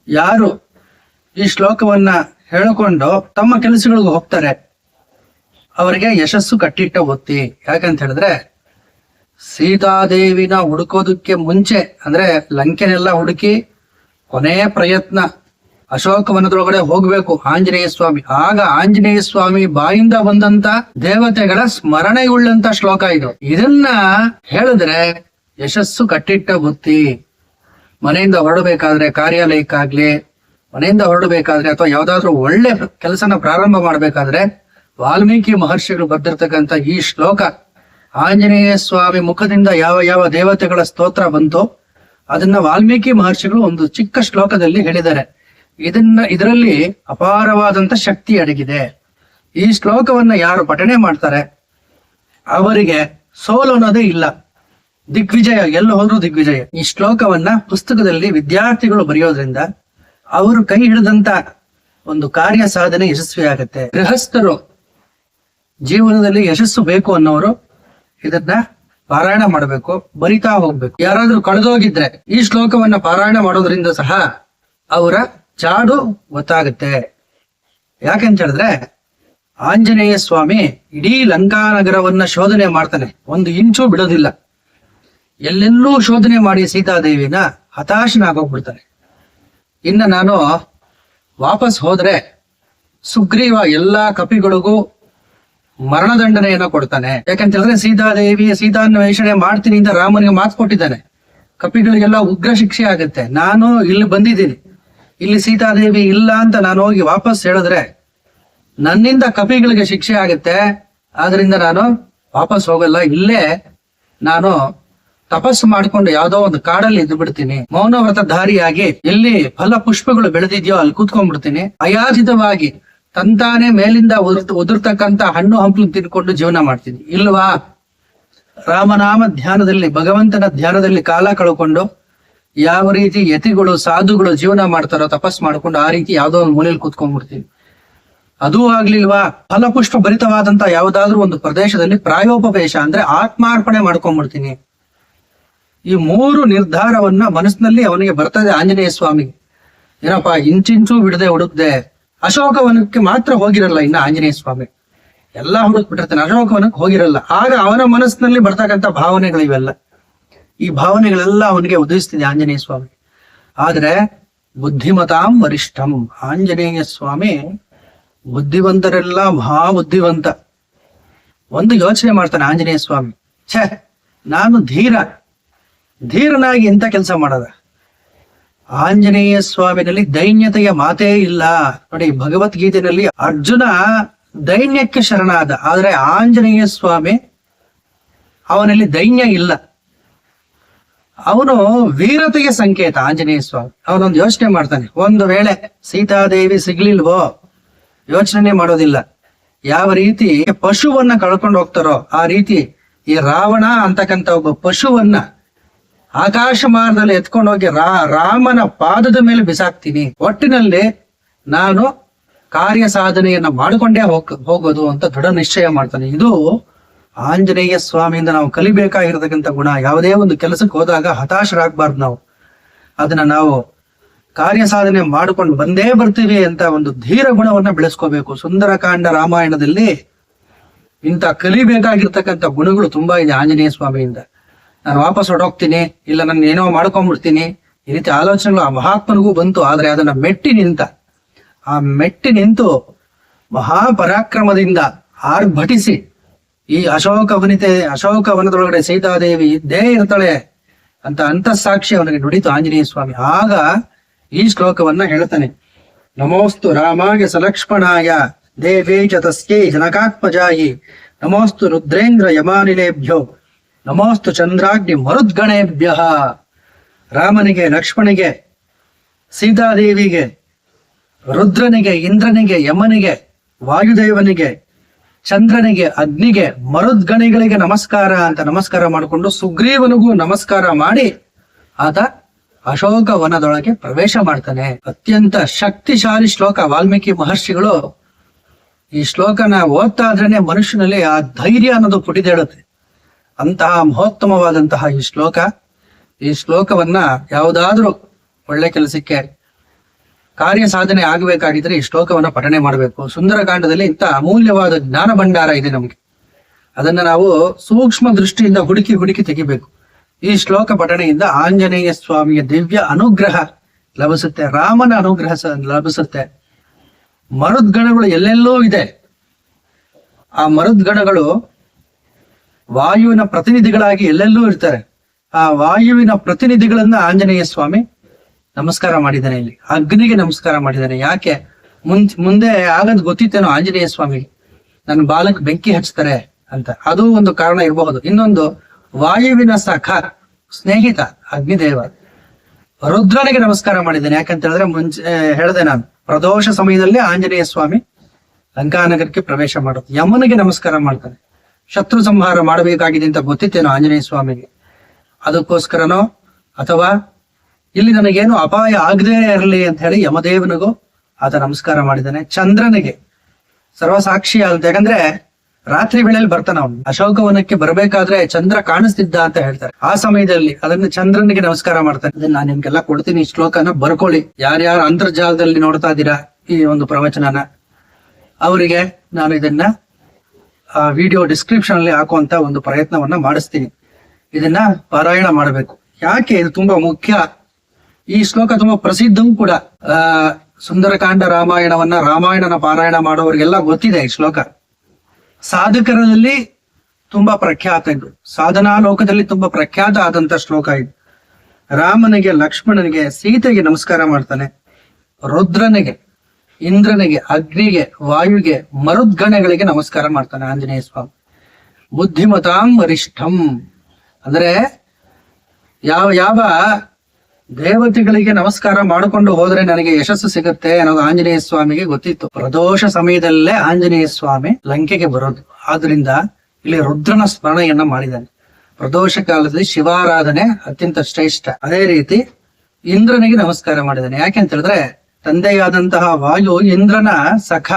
ಯಾರು ಈ ಶ್ಲೋಕವನ್ನ ಹೇಳಿಕೊಂಡು ತಮ್ಮ ಕೆಲಸಗಳಿಗೆ ಹೋಗ್ತಾರೆ ಅವರಿಗೆ ಯಶಸ್ಸು ಕಟ್ಟಿಟ್ಟ ಒತ್ತಿ. ಯಾಕಂತ ಹೇಳಿದ್ರೆ ಸೀತಾದೇವಿನ ಹುಡುಕೋದಕ್ಕೆ ಮುಂಚೆ ಅಂದ್ರೆ ಲಂಕೆನೆಲ್ಲ ಹುಡುಕಿ ಕೊನೆಯ ಪ್ರಯತ್ನ ಅಶೋಕವನದೊಳಗಡೆ ಹೋಗ್ಬೇಕು ಆಂಜನೇಯ ಸ್ವಾಮಿ. ಆಗ ಆಂಜನೇಯ ಸ್ವಾಮಿ ಬಾಯಿಂದ ಬಂದಂತ ದೇವತೆಗಳ ಸ್ಮರಣೆಯುಳ್ಳಂತ ಶ್ಲೋಕ ಇದು. ಇದನ್ನ ಹೇಳಿದ್ರೆ ಯಶಸ್ಸು ಕಟ್ಟಿಟ್ಟ ಬುತ್ತಿ. ಮನೆಯಿಂದ ಹೊರಡಬೇಕಾದ್ರೆ, ಕಾರ್ಯಾಲಯಕ್ಕಾಗ್ಲಿ, ಮನೆಯಿಂದ ಹೊರಡಬೇಕಾದ್ರೆ ಅಥವಾ ಯಾವ್ದಾದ್ರು ಒಳ್ಳೆ ಕೆಲಸನ ಪ್ರಾರಂಭ ಮಾಡ್ಬೇಕಾದ್ರೆ ವಾಲ್ಮೀಕಿ ಮಹರ್ಷಿಗಳು ಬರ್ದಿರ್ತಕ್ಕಂಥ ಈ ಶ್ಲೋಕ, ಆಂಜನೇಯ ಸ್ವಾಮಿ ಮುಖದಿಂದ ಯಾವ ಯಾವ ದೇವತೆಗಳ ಸ್ತೋತ್ರ ಬಂತೋ ಅದನ್ನ ವಾಲ್ಮೀಕಿ ಮಹರ್ಷಿಗಳು ಒಂದು ಚಿಕ್ಕ ಶ್ಲೋಕದಲ್ಲಿ ಹೇಳಿದ್ದಾರೆ. ಇದರಲ್ಲಿ ಅಪಾರವಾದಂತ ಶಕ್ತಿ ಅಡಗಿದೆ. ಈ ಶ್ಲೋಕವನ್ನ ಯಾರು ಪಠನೆ ಮಾಡ್ತಾರೆ ಅವರಿಗೆ ಸೋಲು ಅನ್ನೋದೇ ಇಲ್ಲ, ದಿಗ್ವಿಜಯ, ಎಲ್ಲ ಹೋದ್ರೂ ದಿಗ್ವಿಜಯ. ಈ ಶ್ಲೋಕವನ್ನ ಪುಸ್ತಕದಲ್ಲಿ ವಿದ್ಯಾರ್ಥಿಗಳು ಬರೆಯೋದ್ರಿಂದ ಅವರು ಕೈ ಹಿಡಿದಂತ ಒಂದು ಕಾರ್ಯ ಸಾಧನೆ ಯಶಸ್ವಿ ಆಗತ್ತೆ. ಗೃಹಸ್ಥರು ಜೀವನದಲ್ಲಿ ಯಶಸ್ಸು ಬೇಕು ಅನ್ನೋರು ಇದನ್ನ ಪಾರಾಯಣ ಮಾಡಬೇಕು, ಬರಿತಾ ಹೋಗ್ಬೇಕು. ಯಾರಾದ್ರೂ ಕಳೆದೋಗಿದ್ರೆ ಈ ಶ್ಲೋಕವನ್ನ ಪಾರಾಯಣ ಮಾಡೋದ್ರಿಂದ ಸಹ ಅವರ ಜಾಡು ಗೊತ್ತಾಗುತ್ತೆ. ಯಾಕಂತ ಹೇಳಿದ್ರೆ ಆಂಜನೇಯ ಸ್ವಾಮಿ ಇಡೀ ಲಂಕಾನಗರವನ್ನ ಶೋಧನೆ ಮಾಡ್ತಾನೆ, ಒಂದು ಇಂಚು ಬಿಡೋದಿಲ್ಲ. ಎಲ್ಲೆಲ್ಲೂ ಶೋಧನೆ ಮಾಡಿ ಸೀತಾದೇವಿನ ಹತಾಶನಾಗೋಗ್ಬಿಡ್ತಾನೆ. ಇನ್ನ ನಾನು ವಾಪಸ್ ಹೋದ್ರೆ ಸುಗ್ರೀವ ಎಲ್ಲಾ ಕಪಿಗಳಿಗೂ ಮರಣದಂಡನೆಯನ್ನ ಕೊಡ್ತಾನೆ. ಯಾಕಂತ ಹೇಳಿದ್ರೆ ಸೀತಾನ್ವೇಷಣೆ ಮಾಡ್ತೀನಿ ಅಂತ ರಾಮನಿಗೆ ಮಾತು ಕೊಟ್ಟಿದ್ದಾನೆ. ಕಪಿಗಳಿಗೆಲ್ಲ ಉಗ್ರ ಶಿಕ್ಷೆ ಆಗುತ್ತೆ. ನಾನು ಇಲ್ಲಿ ಬಂದಿದ್ದೀನಿ, ಇಲ್ಲಿ ಸೀತಾದೇವಿ ಇಲ್ಲ ಅಂತ ನಾನು ಹೋಗಿ ವಾಪಸ್ ಹೇಳಿದ್ರೆ ನನ್ನಿಂದ ಕಪಿಗಳಿಗೆ ಶಿಕ್ಷೆ ಆಗುತ್ತೆ. ಆದ್ರಿಂದ ನಾನು ವಾಪಸ್ ಹೋಗಲ್ಲ, ಇಲ್ಲೇ ನಾನು ತಪಸ್ಸು ಮಾಡಿಕೊಂಡು ಯಾವ್ದೋ ಒಂದು ಕಾಡಲ್ಲಿ ಇದ್ದು ಬಿಡ್ತೀನಿ. ಮೌನವ್ರತ ಧಾರಿಯಾಗಿ ಎಲ್ಲಿ ಫಲ ಪುಷ್ಪಗಳು ಬೆಳೆದಿದ್ಯೋ ಅಲ್ಲಿ ಕೂತ್ಕೊಂಡ್ಬಿಡ್ತೀನಿ. ಅಯಾಚಿತವಾಗಿ ತಂತಾನೆ ಮೇಲಿಂದ ಉದುರ್ತಕ್ಕಂತ ಹಣ್ಣು ಹಂಪಲು ತಿನ್ಕೊಂಡು ಜೀವನ ಮಾಡ್ತೀನಿ. ಇಲ್ವಾ, ರಾಮನಾಮ ಧ್ಯಾನದಲ್ಲಿ, ಭಗವಂತನ ಧ್ಯಾನದಲ್ಲಿ ಕಾಲ ಕಳ್ಕೊಂಡು ಯಾವ ರೀತಿ ಯತಿಗಳು ಸಾಧುಗಳು ಜೀವನ ಮಾಡ್ತಾರೋ ತಪಸ್ ಮಾಡ್ಕೊಂಡು ಆ ರೀತಿ ಯಾವ್ದೋ ಒಂದು ಮೂಲೆಯಲ್ಲಿ ಕೂತ್ಕೊಂಡ್ಬಿಡ್ತೀನಿ. ಅದೂ ಆಗ್ಲಿಲ್ವಾ, ಫಲಪುಷ್ಪ ಭರಿತವಾದಂತ ಯಾವ್ದಾದ್ರು ಒಂದು ಪ್ರದೇಶದಲ್ಲಿ ಪ್ರಾಯೋಪವೇಶ ಅಂದ್ರೆ ಆತ್ಮಾರ್ಪಣೆ ಮಾಡ್ಕೊಂಡ್ಬಿಡ್ತೀನಿ. ಈ ಮೂರು ನಿರ್ಧಾರವನ್ನ ಮನಸ್ಸಿನಲ್ಲಿ ಅವನಿಗೆ ಬರ್ತದೆ ಆಂಜನೇಯ ಸ್ವಾಮಿಗೆ. ಏನಪ್ಪಾ, ಇಂಚಿಂಚು ಬಿಡದೆ ಹುಡುಕ್ದೆ. ಅಶೋಕವನಕ್ಕೆ ಮಾತ್ರ ಹೋಗಿರಲ್ಲ ಇನ್ನ ಆಂಜನೇಯ ಸ್ವಾಮಿ, ಎಲ್ಲಾ ಹುಡುಕ್ ಬಿಟ್ಟಿರ್ತಾನೆ, ಅಶೋಕವನಕ್ಕೆ ಹೋಗಿರಲ್ಲ. ಆಗ ಅವನ ಮನಸ್ಸಿನಲ್ಲಿ ಬರ್ತಕ್ಕಂಥ ಭಾವನೆಗಳು ಇವೆಲ್ಲ, ಈ ಭಾವನೆಗಳೆಲ್ಲ ಅವನಿಗೆ ಉದಯಿಸ್ತಿದೆ ಆಂಜನೇಯ ಸ್ವಾಮಿ. ಆದ್ರೆ ಬುದ್ಧಿಮತಾಂ ವರಿಷ್ಠಂ, ಆಂಜನೇಯ ಸ್ವಾಮಿ ಬುದ್ಧಿವಂತರೆಲ್ಲ ಮಹಾ ಬುದ್ಧಿವಂತ. ಒಂದು ಯೋಚನೆ ಮಾಡ್ತಾನೆ ಆಂಜನೇಯ ಸ್ವಾಮಿ, ನಾನು ಧೀರನಾಗಿ ಎಂತ ಕೆಲಸ ಮಾಡದ. ಆಂಜನೇಯ ಸ್ವಾಮಿನಲ್ಲಿ ದೈನ್ಯತೆಯ ಮಾತೇ ಇಲ್ಲ. ನೋಡಿ, ಭಗವದ್ಗೀತೆಯಲ್ಲಿ ಅರ್ಜುನ ದೈನ್ಯಕ್ಕೆ ಶರಣಾದ, ಆದ್ರೆ ಆಂಜನೇಯ ಸ್ವಾಮಿ ಅವನಲ್ಲಿ ದೈನ್ಯ ಇಲ್ಲ. ಅವನು ವೀರತೆಗೆ ಸಂಕೇತ ಆಂಜನೇಯ ಸ್ವಾಮಿ. ಅವನೊಂದು ಯೋಚನೆ ಮಾಡ್ತಾನೆ, ಒಂದು ವೇಳೆ ಸೀತಾದೇವಿ ಸಿಗ್ಲಿಲ್ವೋ ಯೋಚನೆ ಮಾಡೋದಿಲ್ಲ. ಯಾವ ರೀತಿ ಪಶುವನ್ನ ಕಳ್ಕೊಂಡು ಹೋಗ್ತಾರೋ ಆ ರೀತಿ ಈ ರಾವಣ ಅಂತಕ್ಕಂಥ ಒಬ್ಬ ಪಶುವನ್ನ ಆಕಾಶ ಮಾರ್ಗದಲ್ಲಿ ಎತ್ಕೊಂಡೋಗಿ ರಾಮನ ಪಾದದ ಮೇಲೆ ಬಿಸಾಕ್ತೀನಿ. ಒಟ್ಟಿನಲ್ಲಿ ನಾನು ಕಾರ್ಯ ಸಾಧನೆಯನ್ನ ಮಾಡಿಕೊಂಡೇ ಹೋಗೋದು ಅಂತ ದೃಢ ನಿಶ್ಚಯ ಮಾಡ್ತಾನೆ. ಇದು ಆಂಜನೇಯ ಸ್ವಾಮಿಯಿಂದ ನಾವು ಕಲಿಬೇಕಾಗಿರತಕ್ಕಂಥ ಗುಣ. ಯಾವುದೇ ಒಂದು ಕೆಲಸಕ್ಕೆ ಹೋದಾಗ ಹತಾಶರಾಗಬಾರ್ದು. ಅದನ್ನ ನಾವು ಕಾರ್ಯ ಸಾಧನೆ ಮಾಡಿಕೊಂಡು ಬಂದೇ ಬರ್ತೀವಿ ಅಂತ ಒಂದು ಧೀರ ಗುಣವನ್ನ ಬೆಳೆಸ್ಕೋಬೇಕು. ಸುಂದರಕಾಂಡ ರಾಮಾಯಣದಲ್ಲಿ ಇಂಥ ಕಲಿಬೇಕಾಗಿರ್ತಕ್ಕಂಥ ಗುಣಗಳು ತುಂಬಾ ಇದೆ ಆಂಜನೇಯ ಸ್ವಾಮಿಯಿಂದ. ನಾನು ವಾಪಸ್ ಹೊರಟೋಗ್ತೀನಿ, ಇಲ್ಲ ನಾನು ಏನೋ ಮಾಡ್ಕೊಂಡ್ಬಿಡ್ತೀನಿ, ಈ ರೀತಿ ಆಲೋಚನೆಗಳು ಆ ಮಹಾತ್ಮನಿಗೂ ಬಂತು. ಆದ್ರೆ ಅದನ್ನ ಮೆಟ್ಟಿ ನಿಂತು ಮಹಾಪರಾಕ್ರಮದಿಂದ ಆರ್ಭಟಿಸಿ ಈ ಅಶೋಕವನದೊಳಗಡೆ ಸೀತಾದೇವಿ ಇದ್ದೇ ಇರ್ತಾಳೆ ಅಂತ ಅಂತಃಸಾಕ್ಷಿ ಅವನಿಗೆ ನುಡಿತು ಆಂಜನೇಯ ಸ್ವಾಮಿ. ಆಗ ಈ ಶ್ಲೋಕವನ್ನ ಹೇಳ್ತಾನೆ, ನಮೋಸ್ತು ರಾಮಾಯ ಸಲಕ್ಷ್ಮಣಾಯ ದೇವೇ ಚ ತಸ್ಯೈ ಜನಕಾತ್ಮಜಾಯಿ ನಮೋಸ್ತು ರುದ್ರೇಂದ್ರ ಯಮಾನಿಲೇಭ್ಯೋ ನಮೋಸ್ತು ಚಂದ್ರಾಗ್ನಿ ಮರುದ್ಗಣೇಭ್ಯ. ರಾಮನಿಗೆ, ಲಕ್ಷ್ಮಣಿಗೆ, ಸೀತಾದೇವಿಗೆ, ರುದ್ರನಿಗೆ, ಇಂದ್ರನಿಗೆ, ಯಮನಿಗೆ, ವಾಯುದೇವನಿಗೆ, ಚಂದ್ರನಿಗೆ, ಅಗ್ನಿಗೆ, ಮರುದ್ಗಣಿಗಳಿಗೆ ನಮಸ್ಕಾರ ಅಂತ ನಮಸ್ಕಾರ ಮಾಡಿಕೊಂಡು ಸುಗ್ರೀವನಿಗೂ ನಮಸ್ಕಾರ ಮಾಡಿ ಆತ ಅಶೋಕವನದೊಳಗೆ ಪ್ರವೇಶ ಮಾಡ್ತಾನೆ. ಅತ್ಯಂತ ಶಕ್ತಿಶಾಲಿ ಶ್ಲೋಕ. ವಾಲ್ಮೀಕಿ ಮಹರ್ಷಿಗಳು ಈ ಶ್ಲೋಕನ ಓದ್ತಾ ಇದ್ರೇನೆ ಮನುಷ್ಯನಲ್ಲಿ ಆ ಧೈರ್ಯ ಅನ್ನೋದು ಪುಟಿದೇಳುತ್ತೆ. ಅಂತಹ ಮಹೋತ್ತಮವಾದಂತಹ ಈ ಶ್ಲೋಕವನ್ನ ಯಾವುದಾದ್ರೂ ಒಳ್ಳೆ ಕೆಲಸಕ್ಕೆ ಕಾರ್ಯ ಸಾಧನೆ ಆಗಬೇಕಾಗಿದ್ರೆ ಈ ಶ್ಲೋಕವನ್ನ ಪಠನೆ ಮಾಡಬೇಕು. ಸುಂದರಕಾಂಡದಲ್ಲಿ ಇಂಥ ಅಮೂಲ್ಯವಾದ ಜ್ಞಾನ ಭಂಡಾರ ಇದೆ ನಮ್ಗೆ. ಅದನ್ನ ನಾವು ಸೂಕ್ಷ್ಮ ದೃಷ್ಟಿಯಿಂದ ಹುಡುಕಿ ಹುಡುಕಿ ತೆಗಿಬೇಕು. ಈ ಶ್ಲೋಕ ಪಠಣೆಯಿಂದ ಆಂಜನೇಯ ಸ್ವಾಮಿಯ ದಿವ್ಯ ಅನುಗ್ರಹ ಲಭಿಸುತ್ತೆ, ರಾಮನ ಅನುಗ್ರಹ ಲಭಿಸುತ್ತೆ. ಮರುದ್ಗಣಗಳು ಎಲ್ಲೆಲ್ಲೋ ಇದೆ. ಆ ಮರುದ್ಗಣಗಳು ವಾಯುವಿನ ಪ್ರತಿನಿಧಿಗಳಾಗಿ ಎಲ್ಲೆಲ್ಲೂ ಇರ್ತಾರೆ. ಆ ವಾಯುವಿನ ಪ್ರತಿನಿಧಿಗಳನ್ನ ಆಂಜನೇಯ ಸ್ವಾಮಿ ನಮಸ್ಕಾರ ಮಾಡಿದ್ದಾನೆ. ಇಲ್ಲಿ ಅಗ್ನಿಗೆ ನಮಸ್ಕಾರ ಮಾಡಿದ್ದಾನೆ. ಯಾಕೆ? ಮುಂದೆ ಆಗದ್ ಗೊತ್ತಿತ್ತೇನೋ ಆಂಜನೇಯ ಸ್ವಾಮಿಗೆ, ನನ್ನ ಬಾಲಕ್ ಬೆಂಕಿ ಹಚ್ತಾರೆ ಅಂತ. ಅದು ಒಂದು ಕಾರಣ ಇರಬಹುದು. ಇನ್ನೊಂದು, ವಾಯುವಿನ ಸಖ ಸ್ನೇಹಿತ ಅಗ್ನಿದೇವ ರುದ್ರನಿಗೆ ನಮಸ್ಕಾರ ಮಾಡಿದ್ದೇನೆ. ಯಾಕಂತ ಹೇಳಿದ್ರೆ ಮುಂಚೆ ಹೇಳಿದೆ ನಾನು, ಪ್ರದೋಷ ಸಮಯದಲ್ಲಿ ಆಂಜನೇಯ ಸ್ವಾಮಿ ಲಂಕಾನಗರಕ್ಕೆ ಪ್ರವೇಶ ಮಾಡೋದು. ಯಮನಿಗೆ ನಮಸ್ಕಾರ ಮಾಡ್ತಾನೆ. ಶತ್ರು ಸಂಹಾರ ಮಾಡಬೇಕಾಗಿದೆ ಅಂತ ಗೊತ್ತಿತ್ತೇನೋ ಆಂಜನೇಯ ಸ್ವಾಮಿಗೆ. ಅದಕ್ಕೋಸ್ಕರನೋ ಅಥವಾ ಇಲ್ಲಿ ನನಗೇನು ಅಪಾಯ ಆಗದೇ ಇರಲಿ ಅಂತ ಹೇಳಿ ಯಮದೇವನಿಗೂ ಆತ ನಮಸ್ಕಾರ ಮಾಡಿದ್ದಾನೆ. ಚಂದ್ರನಿಗೆ ಸರ್ವಸಾಕ್ಷಿ ಅಂತ, ಯಾಕಂದ್ರೆ ರಾತ್ರಿ ವೇಳೆಯಲ್ಲಿ ಬರ್ತಾನ ಅವನು. ಅಶೋಕವನಕ್ಕೆ ಬರಬೇಕಾದ್ರೆ ಚಂದ್ರ ಕಾಣಿಸ್ತಿದ್ದ ಅಂತ ಹೇಳ್ತಾರೆ. ಆ ಸಮಯದಲ್ಲಿ ಅದನ್ನ ಚಂದ್ರನಿಗೆ ನಮಸ್ಕಾರ ಮಾಡ್ತಾನೆ. ಅದನ್ನ ನಾನು ನಿಮ್ಗೆಲ್ಲ ಕೊಡ್ತೀನಿ, ಈ ಶ್ಲೋಕನ ಬರ್ಕೊಳ್ಳಿ. ಯಾರ್ಯಾರು ಅಂತರ್ಜಾಲದಲ್ಲಿ ನೋಡ್ತಾ ಇದ್ದೀರಾ ಈ ಒಂದು ಪ್ರವಚನನ, ಅವರಿಗೆ ನಾನು ಇದನ್ನ ವಿಡಿಯೋ ಡಿಸ್ಕ್ರಿಪ್ಷನ್ ಅಲ್ಲಿ ಹಾಕುವಂತ ಒಂದು ಪ್ರಯತ್ನವನ್ನ ಮಾಡಿಸ್ತೀನಿ. ಇದನ್ನ ಪಾರಾಯಣ ಮಾಡಬೇಕು. ಯಾಕೆ ಇದು ತುಂಬಾ ಮುಖ್ಯ? ಈ ಶ್ಲೋಕ ತುಂಬಾ ಪ್ರಸಿದ್ಧವೂ ಕೂಡ. ಸುಂದರಕಾಂಡ ರಾಮಾಯಣವನ್ನ ರಾಮಾಯಣನ ಪಾರಾಯಣ ಮಾಡೋರಿಗೆಲ್ಲ ಗೊತ್ತಿದೆ ಈ ಶ್ಲೋಕ. ಸಾಧಕರಲ್ಲಿ ತುಂಬಾ ಪ್ರಖ್ಯಾತ ಇದು. ಸಾಧನಾ ಲೋಕದಲ್ಲಿ ತುಂಬಾ ಪ್ರಖ್ಯಾತ ಆದಂತ ಶ್ಲೋಕ ಇದು. ರಾಮನಿಗೆ, ಲಕ್ಷ್ಮಣನಿಗೆ, ಸೀತೆಗೆ ನಮಸ್ಕಾರ ಮಾಡ್ತಾನೆ. ರುದ್ರನಿಗೆ, ಇಂದ್ರನಿಗೆ, ಅಗ್ನಿಗೆ, ವಾಯುಗೆ, ಮರುದ್ಗಣಗಳಿಗೆ ನಮಸ್ಕಾರ ಮಾಡ್ತಾನೆ ಆಂಜನೇಯ ಸ್ವಾಮಿ. ಬುದ್ಧಿಮತಾಂ ವರಿಷ್ಠಂ ಅಂದ್ರೆ ಯಾವ ದೇವತೆಗಳಿಗೆ ನಮಸ್ಕಾರ ಮಾಡಿಕೊಂಡು ಹೋದ್ರೆ ನನಗೆ ಯಶಸ್ಸು ಸಿಗುತ್ತೆ ಅನ್ನೋದು ಆಂಜನೇಯ ಸ್ವಾಮಿಗೆ ಗೊತ್ತಿತ್ತು. ಪ್ರದೋಷ ಸಮಯದಲ್ಲೇ ಆಂಜನೇಯ ಸ್ವಾಮಿ ಲಂಕೆಗೆ ಬರೋದು. ಆದ್ರಿಂದ ಇಲ್ಲಿ ರುದ್ರನ ಸ್ಮರಣೆಯನ್ನ ಮಾಡಿದ್ದಾನೆ. ಪ್ರದೋಷ ಕಾಲದಲ್ಲಿ ಶಿವಾರಾಧನೆ ಅತ್ಯಂತ ಶ್ರೇಷ್ಠ. ಅದೇ ರೀತಿ ಇಂದ್ರನಿಗೆ ನಮಸ್ಕಾರ ಮಾಡಿದ್ದಾನೆ. ಯಾಕೆಂತ ಹೇಳಿದ್ರೆ ತಂದೆಯಾದಂತಹ ವಾಯು ಇಂದ್ರನ ಸಖ.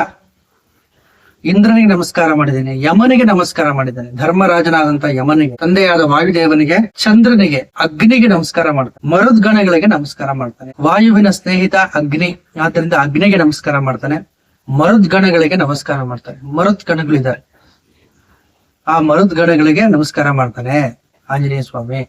ಇಂದ್ರನಿಗೆ ನಮಸ್ಕಾರ ಮಾಡಿದ್ದೇನೆ. ಯಮನಿಗೆ ನಮಸ್ಕಾರ ಮಾಡಿದ್ದಾನೆ. ಧರ್ಮರಾಜನಾದಂತಹ ಯಮನಿಗೆ, ತಂದೆಯಾದ ವಾಯುದೇವನಿಗೆ, ಚಂದ್ರನಿಗೆ, ಅಗ್ನಿಗೆ ನಮಸ್ಕಾರ ಮಾಡ್ತಾನೆ. ಮರುದ್ಗಣಗಳಿಗೆ ನಮಸ್ಕಾರ ಮಾಡ್ತಾನೆ. ವಾಯುವಿನ ಸ್ನೇಹಿತ ಅಗ್ನಿ, ಆದ್ರಿಂದ ಅಗ್ನಿಗೆ ನಮಸ್ಕಾರ ಮಾಡ್ತಾನೆ. ಮರುದ್ಗಣಗಳಿಗೆ ನಮಸ್ಕಾರ ಮಾಡ್ತಾನೆ. ಮರುದ್ಗಣಗಳಿದ್ದಾರೆ, ಆ ಮರುದ್ಗಣಗಳಿಗೆ ನಮಸ್ಕಾರ ಮಾಡ್ತಾನೆ ಆಂಜನೇಯ ಸ್ವಾಮಿ.